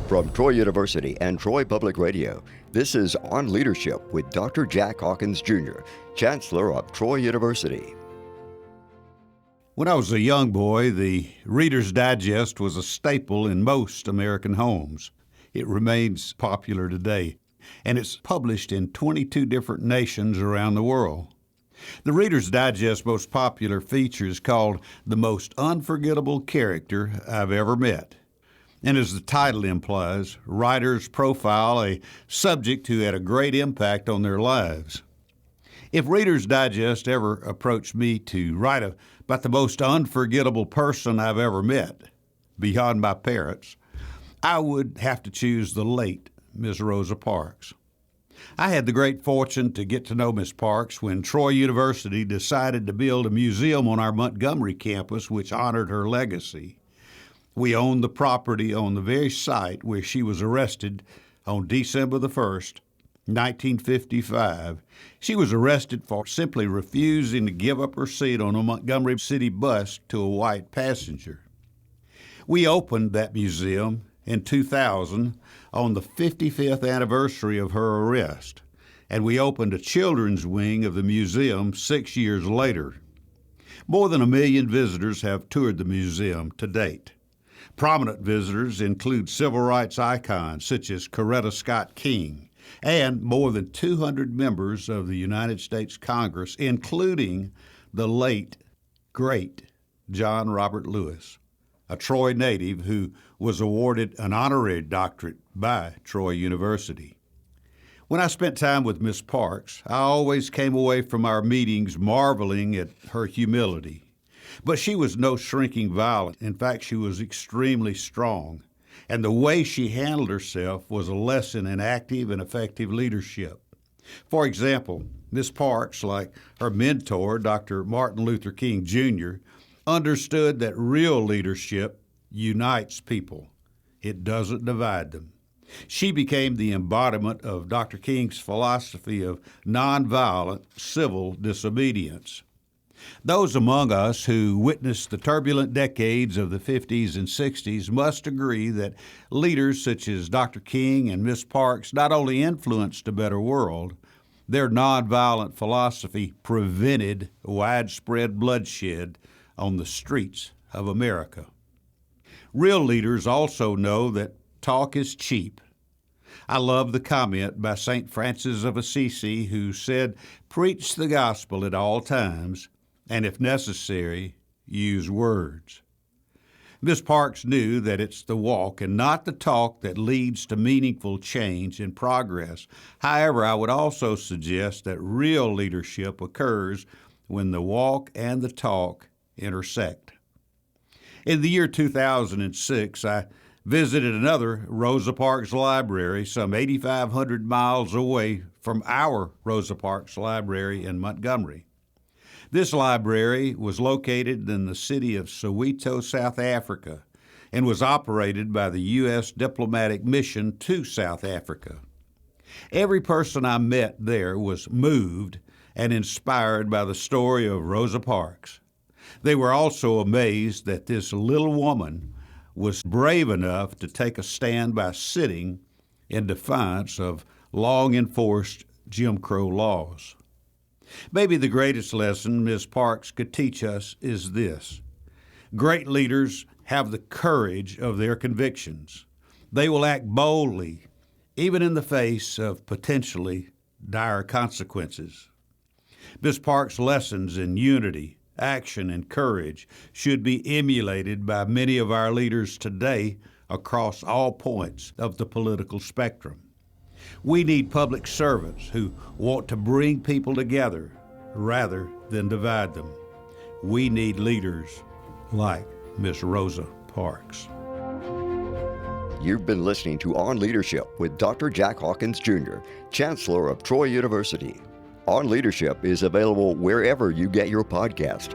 From Troy University and Troy Public Radio, this is On Leadership with Dr. Jack Hawkins Jr., Chancellor of Troy University. When I was a young boy, the Reader's Digest was a staple in most American homes. It remains popular today, and it's published in 22 different nations around the world. The Reader's Digest most popular feature is called The Most Unforgettable Character I've Ever Met. And as the title implies, writers profile a subject who had a great impact on their lives. If Reader's Digest ever approached me to write about the most unforgettable person I've ever met, beyond my parents, I would have to choose the late Miss Rosa Parks. I had the great fortune to get to know Miss Parks when Troy University decided to build a museum on our Montgomery campus which honored her legacy. We owned the property on the very site where she was arrested on December the 1st, 1955. She was arrested for simply refusing to give up her seat on a Montgomery City bus to a white passenger. We opened that museum in 2000 on the 55th anniversary of her arrest, and we opened a children's wing of the museum 6 years later. More than 1 million visitors have toured the museum to date. Prominent visitors include civil rights icons such as Coretta Scott King and more than 200 members of the United States Congress, including the late, great John Robert Lewis, a Troy native who was awarded an honorary doctorate by Troy University. When I spent time with Miss Parks, I always came away from our meetings marveling at her humility. But she was no shrinking violet. In fact, she was extremely strong. And the way she handled herself was a lesson in active and effective leadership. For example, Miss Parks, like her mentor, Dr. Martin Luther King Jr., understood that real leadership unites people. It doesn't divide them. She became the embodiment of Dr. King's philosophy of nonviolent civil disobedience. Those among us who witnessed the turbulent decades of the 50s and 60s must agree that leaders such as Dr. King and Miss Parks not only influenced a better world, their nonviolent philosophy prevented widespread bloodshed on the streets of America. Real leaders also know that talk is cheap. I love the comment by St. Francis of Assisi who said, "Preach the gospel at all times, and if necessary, use words." Ms. Parks knew that it's the walk and not the talk that leads to meaningful change and progress. However, I would also suggest that real leadership occurs when the walk and the talk intersect. In the year 2006, I visited another Rosa Parks library some 8,500 miles away from our Rosa Parks library in Montgomery. This library was located in the city of Soweto, South Africa, and was operated by the U.S. diplomatic mission to South Africa. Every person I met there was moved and inspired by the story of Rosa Parks. They were also amazed that this little woman was brave enough to take a stand by sitting in defiance of long-enforced Jim Crow laws. Maybe the greatest lesson Ms. Parks could teach us is this: great leaders have the courage of their convictions. They will act boldly, even in the face of potentially dire consequences. Ms. Parks' lessons in unity, action, and courage should be emulated by many of our leaders today across all points of the political spectrum. We need public servants who want to bring people together rather than divide them. We need leaders like Miss Rosa Parks. You've been listening to On Leadership with Dr. Jack Hawkins Jr., Chancellor of Troy University. On Leadership is available wherever you get your podcast